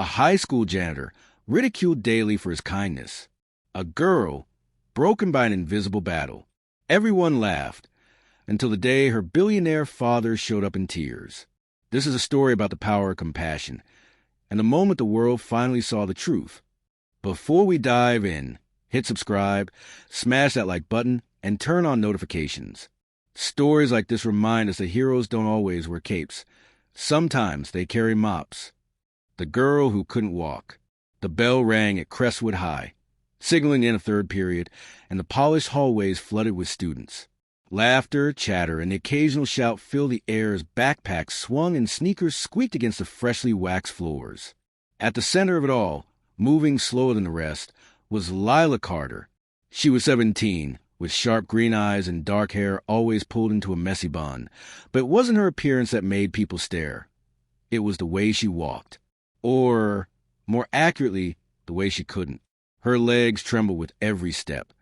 A high school janitor, ridiculed daily for his kindness. A girl, broken by an invisible battle. Everyone laughed, until the day her billionaire father showed up in tears. This is a story about the power of compassion, and the moment the world finally saw the truth. Before we dive in, hit subscribe, smash that like button, and turn on notifications. Stories like this remind us that heroes don't always wear capes. Sometimes they carry mops. The girl who couldn't walk. The bell rang at Crestwood High, signaling in a third period, and the polished hallways flooded with students. Laughter, chatter, and the occasional shout filled the air as backpacks swung and sneakers squeaked against the freshly waxed floors. At the center of it all, moving slower than the rest, was Lila Carter. She was 17, with sharp green eyes and dark hair always pulled into a messy bun. But it wasn't her appearance that made people stare. It was the way she walked. Or, more accurately, the way she couldn't. Her legs trembled with every step,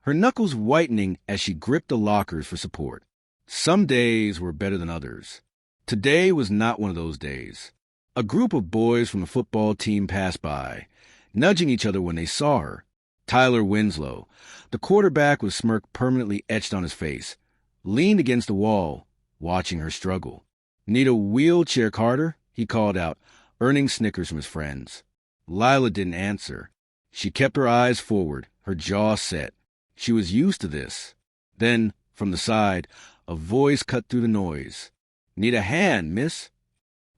her knuckles whitening as she gripped the lockers for support. Some days were better than others. Today was not one of those days. A group of boys from the football team passed by, nudging each other when they saw her. Tyler Winslow, the quarterback with smirk permanently etched on his face, leaned against the wall, watching her struggle. "Need a wheelchair, Carter?" he called out, earning snickers from his friends. Lila didn't answer. She kept her eyes forward, her jaw set. She was used to this. Then, from the side, a voice cut through the noise. "Need a hand, miss?"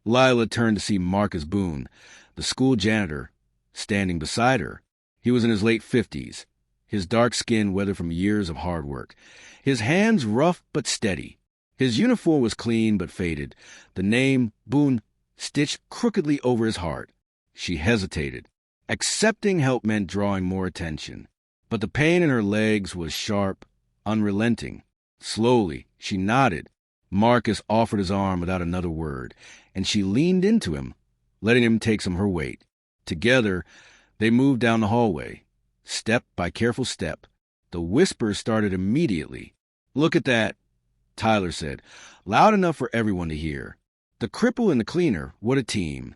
Lila turned to see Marcus Boone, the school janitor, standing beside her. He was in his late 50s, his dark skin weathered from years of hard work, his hands rough but steady. His uniform was clean but faded, the name, Boone, stitched crookedly over his heart. She hesitated. Accepting help meant drawing more attention. But the pain in her legs was sharp, unrelenting. Slowly, she nodded. Marcus offered his arm without another word, and she leaned into him, letting him take some of her weight. Together, they moved down the hallway, step by careful step. The whispers started immediately. "Look at that," Tyler said, loud enough for everyone to hear. "The cripple and the cleaner, what a team."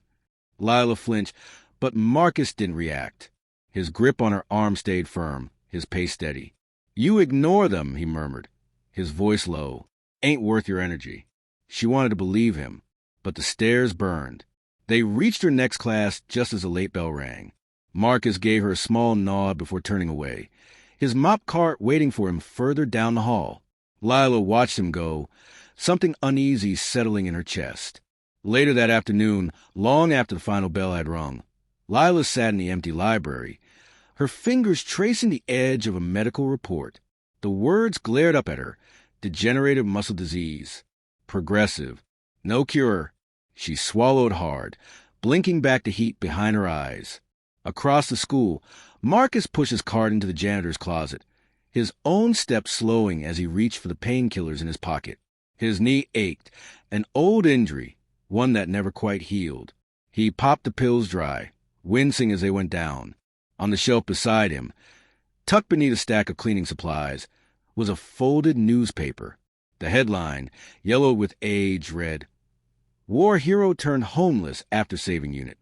Lila flinched, but Marcus didn't react. His grip on her arm stayed firm, his pace steady. "You ignore them," he murmured, his voice low. "Ain't worth your energy." She wanted to believe him, but the stares burned. They reached her next class just as the late bell rang. Marcus gave her a small nod before turning away, his mop cart waiting for him further down the hall. Lila watched him go, something uneasy settling in her chest. Later that afternoon, long after the final bell had rung, Lila sat in the empty library, her fingers tracing the edge of a medical report. The words glared up at her: degenerative muscle disease, progressive, no cure. She swallowed hard, blinking back the heat behind her eyes. Across the school, Marcus pushed his cart into the janitor's closet, his own steps slowing as he reached for the painkillers in his pocket. His knee ached, an old injury, one that never quite healed. He popped the pills dry, wincing as they went down. On the shelf beside him, tucked beneath a stack of cleaning supplies, was a folded newspaper. The headline, yellowed with age, read, "War hero turned homeless after saving unit."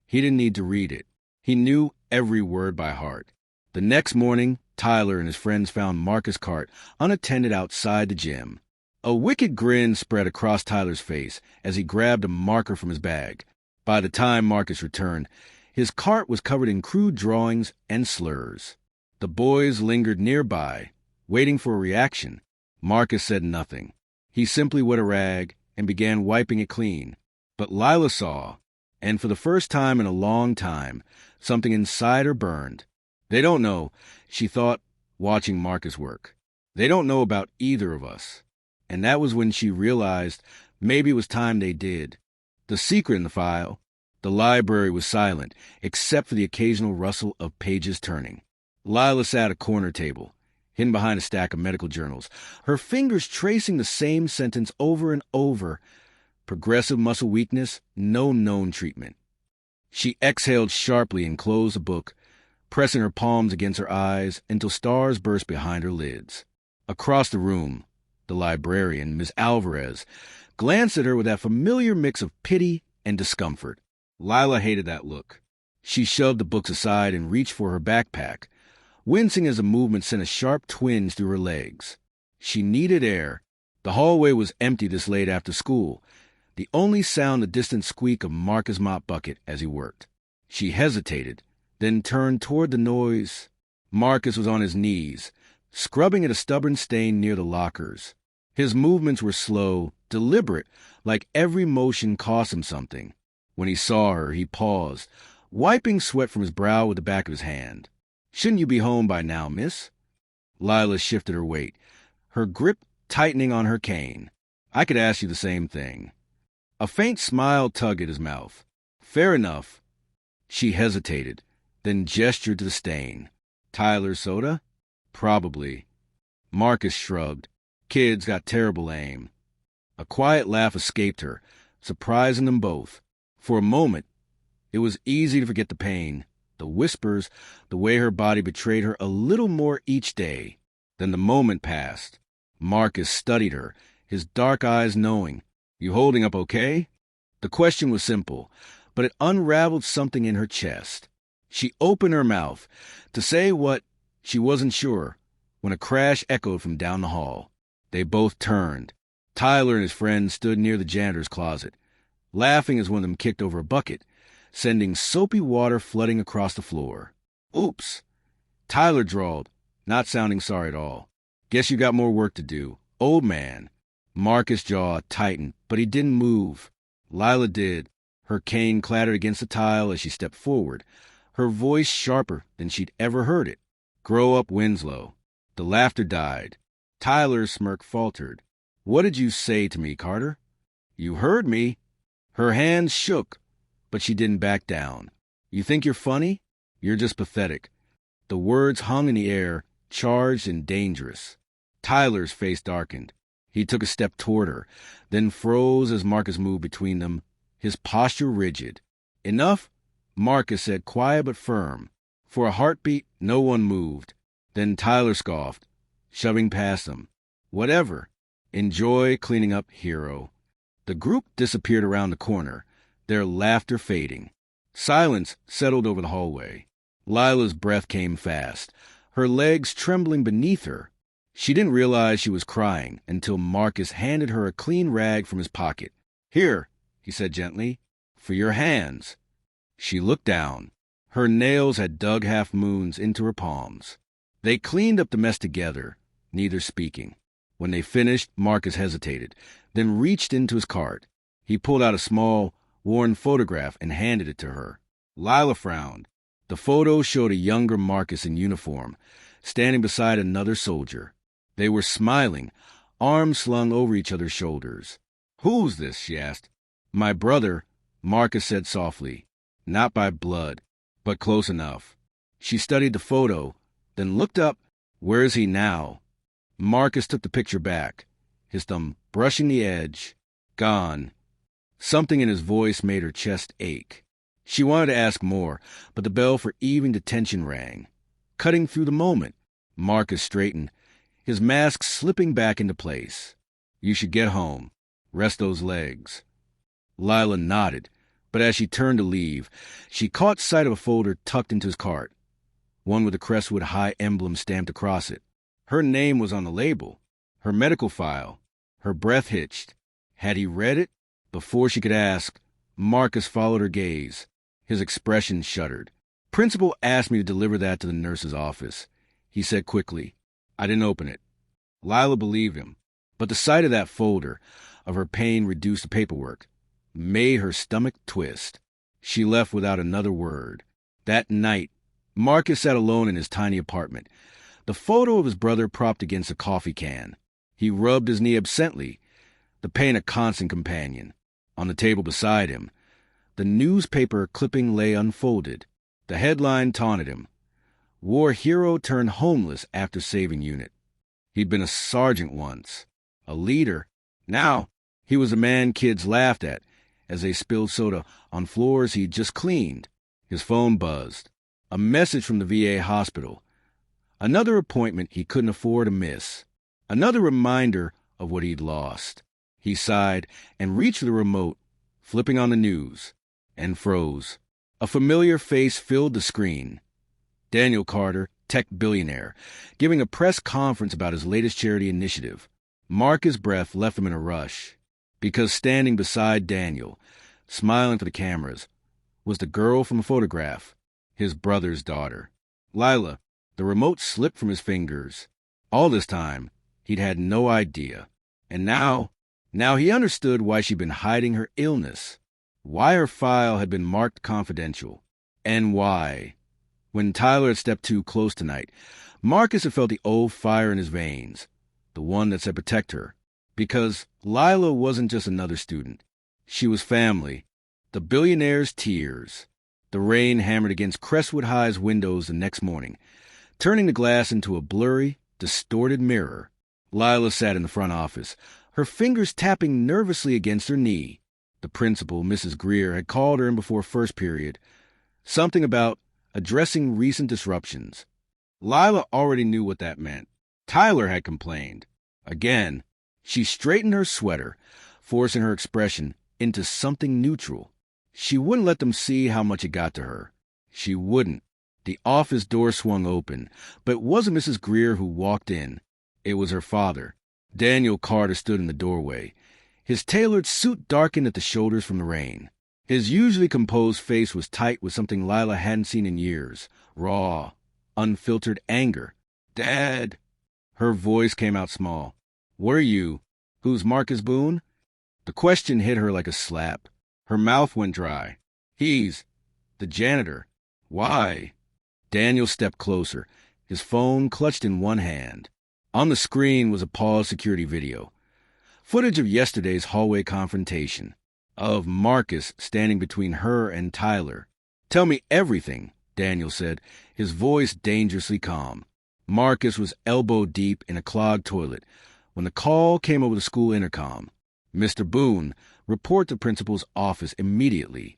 He didn't need to read it. He knew every word by heart. The next morning, Tyler and his friends found Marcus' cart unattended outside the gym. A wicked grin spread across Tyler's face as he grabbed a marker from his bag. By the time Marcus returned, his cart was covered in crude drawings and slurs. The boys lingered nearby, waiting for a reaction. Marcus said nothing. He simply wet a rag and began wiping it clean. But Lila saw, and for the first time in a long time, something inside her burned. "They don't know," she thought, watching Marcus work. "They don't know about either of us." And that was when she realized maybe it was time they did. The secret in the file: the library was silent, except for the occasional rustle of pages turning. Lila sat at a corner table, hidden behind a stack of medical journals, her fingers tracing the same sentence over and over: progressive muscle weakness, no known treatment. She exhaled sharply and closed the book, pressing her palms against her eyes until stars burst behind her lids. Across the room, the librarian, Miss Alvarez, glanced at her with that familiar mix of pity and discomfort. Lila hated that look. She shoved the books aside and reached for her backpack, wincing as the movement sent a sharp twinge through her legs. She needed air. The hallway was empty this late after school, the only sound the distant squeak of Marcus' mop bucket as he worked. She hesitated, then turned toward the noise. Marcus was on his knees, scrubbing at a stubborn stain near the lockers. His movements were slow, deliberate, like every motion cost him something. When he saw her, he paused, wiping sweat from his brow with the back of his hand. "Shouldn't you be home by now, miss?" Lila shifted her weight, her grip tightening on her cane. "I could ask you the same thing." A faint smile tugged at his mouth. "Fair enough." She hesitated, then gestured to the stain. "Tyler soda?" "Probably." Marcus shrugged. "Kid's got terrible aim." A quiet laugh escaped her, surprising them both. For a moment, it was easy to forget the pain, the whispers, the way her body betrayed her a little more each day. Then the moment passed. Marcus studied her, his dark eyes knowing. "You holding up okay?" The question was simple, but it unraveled something in her chest. She opened her mouth to say what she wasn't sure when a crash echoed from down the hall. They both turned. Tyler and his friend stood near the janitor's closet, laughing as one of them kicked over a bucket, sending soapy water flooding across the floor. "Oops," Tyler drawled, not sounding sorry at all. "Guess you got more work to do, old man." Marcus' jaw tightened, but he didn't move. Lila did. Her cane clattered against the tile as she stepped forward, her voice sharper than she'd ever heard it. "Grow up, Winslow." The laughter died. Tyler's smirk faltered. "What did you say to me, Carter?" "You heard me." Her hands shook, but she didn't back down. "You think you're funny? You're just pathetic." The words hung in the air, charged and dangerous. Tyler's face darkened. He took a step toward her, then froze as Marcus moved between them, his posture rigid. "Enough?" Marcus said, quiet but firm. For a heartbeat, no one moved. Then Tyler scoffed, shoving past them. "Whatever. Enjoy cleaning up, hero." The group disappeared around the corner, their laughter fading. Silence settled over the hallway. Lila's breath came fast, her legs trembling beneath her. She didn't realize she was crying until Marcus handed her a clean rag from his pocket. "Here," he said gently, "for your hands." She looked down. Her nails had dug half-moons into her palms. They cleaned up the mess together, neither speaking. When they finished, Marcus hesitated, then reached into his cart. He pulled out a small, worn photograph and handed it to her. Lila frowned. The photo showed a younger Marcus in uniform, standing beside another soldier. They were smiling, arms slung over each other's shoulders. "Who's this?" she asked. "My brother," Marcus said softly. "Not by blood, but close enough." She studied the photo, then looked up. "Where is he now?" Marcus took the picture back, his thumb brushing the edge. "Gone." Something in his voice made her chest ache. She wanted to ask more, but the bell for evening detention rang. Cutting through the moment, Marcus straightened, his mask slipping back into place. "You should get home. Rest those legs." Lila nodded, but as she turned to leave, she caught sight of a folder tucked into his cart, one with the Crestwood High emblem stamped across it. Her name was on the label, her medical file. Her breath hitched. Had he read it? Before she could ask, Marcus followed her gaze. His expression shuddered. "Principal asked me to deliver that to the nurse's office," he said quickly. "I didn't open it." Lila believed him, but the sight of that folder, of her pain-reduced paperwork, made her stomach twist. She left without another word. That night, Marcus sat alone in his tiny apartment, the photo of his brother propped against a coffee can. He rubbed his knee absently, the pain a constant companion. On the table beside him, the newspaper clipping lay unfolded. The headline taunted him. "War hero turned homeless after saving unit." He'd been a sergeant once, a leader. Now, he was a man kids laughed at as they spilled soda on floors he'd just cleaned. His phone buzzed. A message from the VA hospital. Another appointment he couldn't afford to miss. Another reminder of what he'd lost. He sighed and reached for the remote, flipping on the news. and froze. A familiar face filled the screen. Daniel Carter, tech billionaire, giving a press conference about his latest charity initiative. Marcus' breath left him in a rush, because standing beside Daniel, smiling for the cameras, was the girl from a photograph, his brother's daughter. Lila. The remote slipped from his fingers. All this time, he'd had no idea. And now he understood why she'd been hiding her illness, why her file had been marked confidential, and why, when Tyler had stepped too close tonight, Marcus had felt the old fire in his veins, the one that said protect her, because Lila wasn't just another student. She was family, the billionaire's tears. The rain hammered against Crestwood High's windows the next morning, turning the glass into a blurry, distorted mirror. Lila sat in the front office, her fingers tapping nervously against her knee. The principal, Mrs. Greer, had called her in before first period. Something about addressing recent disruptions. Lila already knew what that meant. Tyler had complained. Again, she straightened her sweater, forcing her expression into something neutral. She wouldn't let them see how much it got to her. She wouldn't. The office door swung open, but it wasn't Mrs. Greer who walked in. It was her father. Daniel Carter stood in the doorway. His tailored suit darkened at the shoulders from the rain. His usually composed face was tight with something Lila hadn't seen in years. Raw, unfiltered anger. "Dad!" Her voice came out small. "What are you? Who's Marcus Boone?" The question hit her like a slap. Her mouth went dry. "He's the janitor." "Why?" Daniel stepped closer, his phone clutched in one hand. On the screen was a paused security video. Footage of yesterday's hallway confrontation, of Marcus standing between her and Tyler. "Tell me everything," Daniel said, his voice dangerously calm. Marcus was elbow deep in a clogged toilet when the call came over the school intercom. "Mr. Boone, report to principal's office immediately."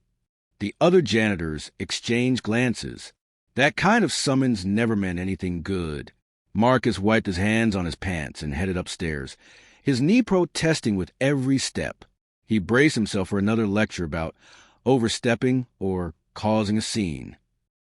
The other janitors exchanged glances. That kind of summons never meant anything good. Marcus wiped his hands on his pants and headed upstairs, his knee protesting with every step. He braced himself for another lecture about overstepping or causing a scene.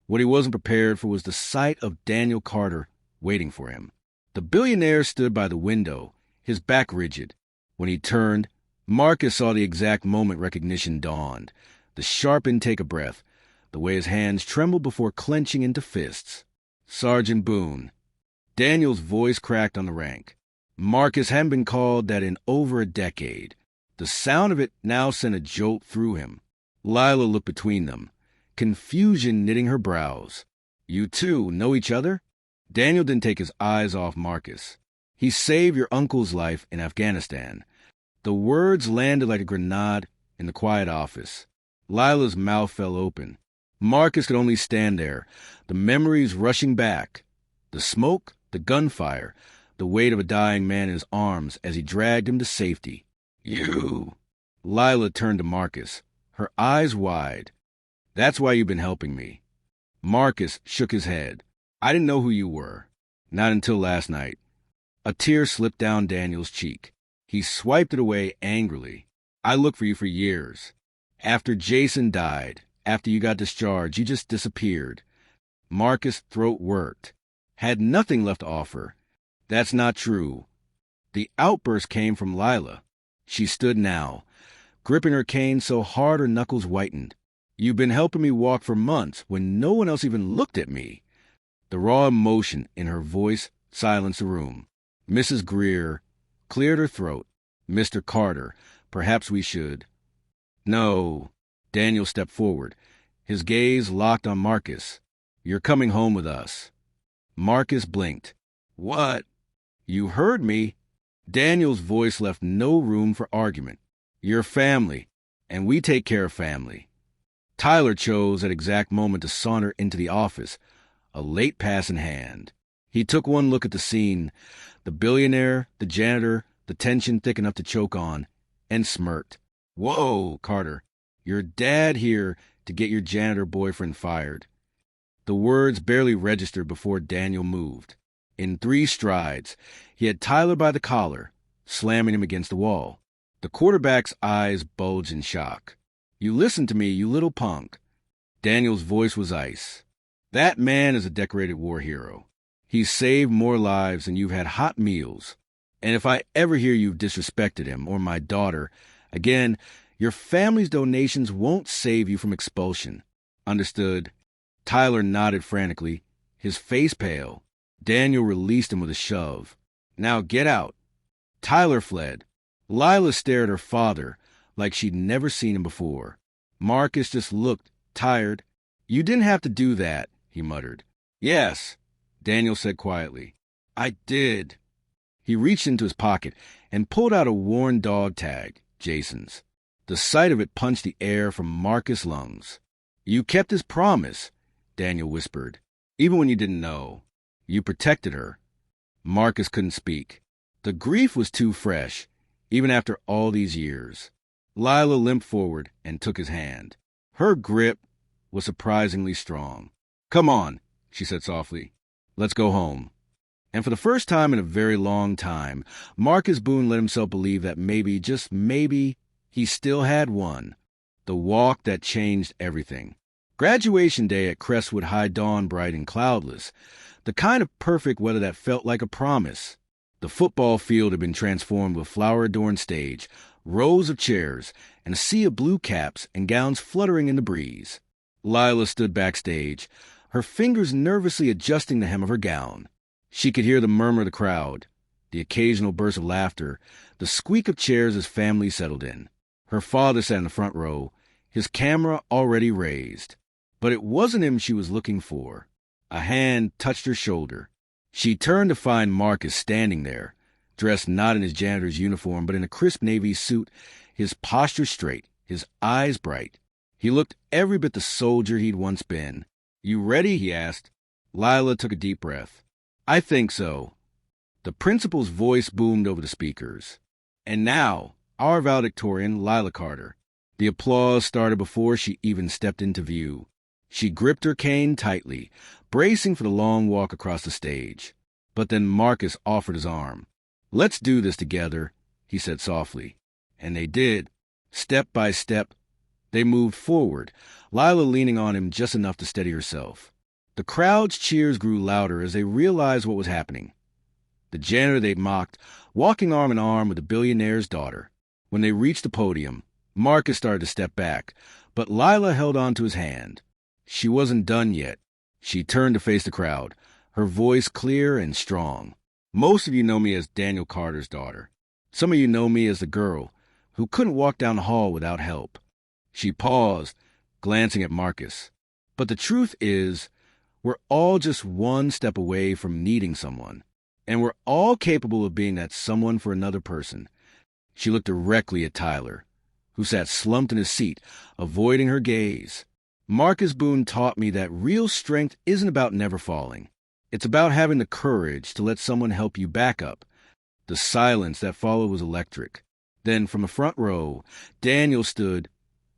What he wasn't prepared for was the sight of Daniel Carter waiting for him. The billionaire stood by the window, his back rigid. When he turned, Marcus saw the exact moment recognition dawned, the sharp intake of breath, the way his hands trembled before clenching into fists. "Sergeant Boone." Daniel's voice cracked on the rank. Marcus hadn't been called that in over a decade. The sound of it now sent a jolt through him. Lila looked between them, confusion knitting her brows. "You two know each other?" Daniel didn't take his eyes off Marcus. "He saved your uncle's life in Afghanistan." The words landed like a grenade in the quiet office. Lila's mouth fell open. Marcus could only stand there, the memories rushing back. The smoke, the gunfire, the weight of a dying man in his arms as he dragged him to safety. "You!" Lila turned to Marcus, her eyes wide. "That's why you've been helping me." Marcus shook his head. "I didn't know who you were. Not until last night." A tear slipped down Daniel's cheek. He swiped it away angrily. "I looked for you for years. After Jason died, after you got discharged, you just disappeared." Marcus' throat worked. Had nothing left to offer. "That's not true." The outburst came from Lila. She stood now, gripping her cane so hard her knuckles whitened. "You've been helping me walk for months when no one else even looked at me." The raw emotion in her voice silenced the room. Mrs. Greer cleared her throat. "Mr. Carter, perhaps we should—" "No." Daniel stepped forward, his gaze locked on Marcus. "You're coming home with us." Marcus blinked. "What?" "You heard me." Daniel's voice left no room for argument. "You're family, and we take care of family." Tyler chose that exact moment to saunter into the office, a late pass in hand. He took one look at the scene, the billionaire, the janitor, the tension thick enough to choke on, and smirked. "Whoa, Carter, your dad here to get your janitor boyfriend fired." The words barely registered before Daniel moved. In 3 strides, he had Tyler by the collar, slamming him against the wall. The quarterback's eyes bulged in shock. You listen to me, you little punk. Daniel's voice was ice. That man is a decorated war hero. He's saved more lives than you've had hot meals. And if I ever hear you've disrespected him or my daughter, again, your family's donations won't save you from expulsion. Understood? Tyler nodded frantically, his face pale. Daniel released him with a shove. Now get out. Tyler fled. Lila stared at her father like she'd never seen him before. Marcus just looked tired. You didn't have to do that, he muttered. Yes, Daniel said quietly. I did. He reached into his pocket and pulled out a worn dog tag, Jason's. The sight of it punched the air from Marcus' lungs. You kept his promise, Daniel whispered. Even when you didn't know. You protected her. Marcus couldn't speak. The grief was too fresh, even after all these years. Lila limped forward and took his hand. Her grip was surprisingly strong. Come on, she said softly. Let's go home. And for the first time in a very long time, Marcus Boone let himself believe that maybe, just maybe, he still had won. The walk that changed everything. Graduation day at Crestwood High dawned bright and cloudless. The kind of perfect weather that felt like a promise. The football field had been transformed with flower-adorned stage, rows of chairs, and a sea of blue caps and gowns fluttering in the breeze. Lila stood backstage, her fingers nervously adjusting the hem of her gown. She could hear the murmur of the crowd, the occasional burst of laughter, the squeak of chairs as families settled in. Her father sat in the front row, his camera already raised. But it wasn't him she was looking for. A hand touched her shoulder. She turned to find Marcus standing there, dressed not in his janitor's uniform but in a crisp navy suit, his posture straight, his eyes bright. He looked every bit the soldier he'd once been. You ready? He asked. Lila took a deep breath. I think so. The principal's voice boomed over the speakers. And now, our valedictorian, Lila Carter. The applause started before she even stepped into view. She gripped her cane tightly, bracing for the long walk across the stage. But then Marcus offered his arm. Let's do this together, he said softly. And they did. Step by step, they moved forward, Lila leaning on him just enough to steady herself. The crowd's cheers grew louder as they realized what was happening. The janitor they'd mocked, walking arm in arm with the billionaire's daughter. When they reached the podium, Marcus started to step back, but Lila held on to his hand. She wasn't done yet. She turned to face the crowd, her voice clear and strong. Most of you know me as Daniel Carter's daughter. Some of you know me as the girl who couldn't walk down the hall without help. She paused, glancing at Marcus. But the truth is, we're all just one step away from needing someone. And we're all capable of being that someone for another person. She looked directly at Tyler, who sat slumped in his seat, avoiding her gaze. Marcus Boone taught me that real strength isn't about never falling. It's about having the courage to let someone help you back up. The silence that followed was electric. Then, from the front row, Daniel stood,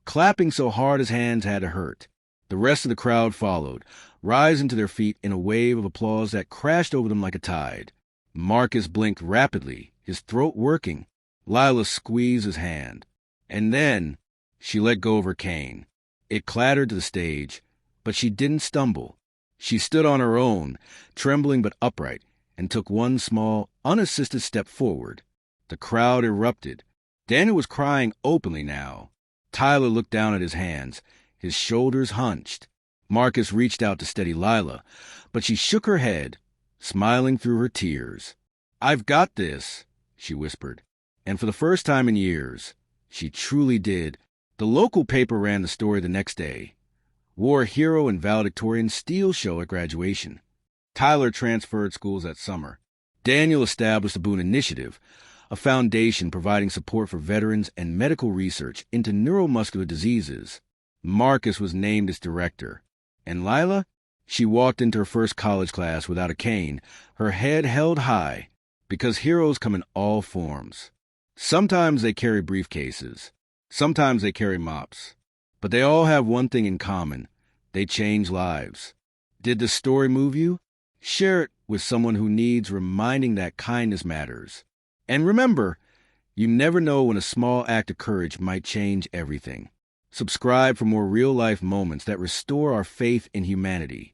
clapping so hard his hands had to hurt. The rest of the crowd followed, rising to their feet in a wave of applause that crashed over them like a tide. Marcus blinked rapidly, his throat working. Lila squeezed his hand. And then she let go of her cane. It clattered to the stage, but she didn't stumble. She stood on her own, trembling but upright, and took one small, unassisted step forward. The crowd erupted. Daniel was crying openly now. Tyler looked down at his hands, his shoulders hunched. Marcus reached out to steady Lila, but she shook her head, smiling through her tears. I've got this, she whispered. And for the first time in years, she truly did. The local paper ran the story the next day. War hero and valedictorian steel show at graduation. Tyler transferred schools that summer. Daniel established the Boone Initiative, a foundation providing support for veterans and medical research into neuromuscular diseases. Marcus was named its director. And Lila? She walked into her first college class without a cane, her head held high, because heroes come in all forms. Sometimes they carry briefcases. Sometimes they carry mops. But they all have one thing in common. They change lives. Did the story move you? Share it with someone who needs reminding that kindness matters. And remember, you never know when a small act of courage might change everything. Subscribe for more real-life moments that restore our faith in humanity.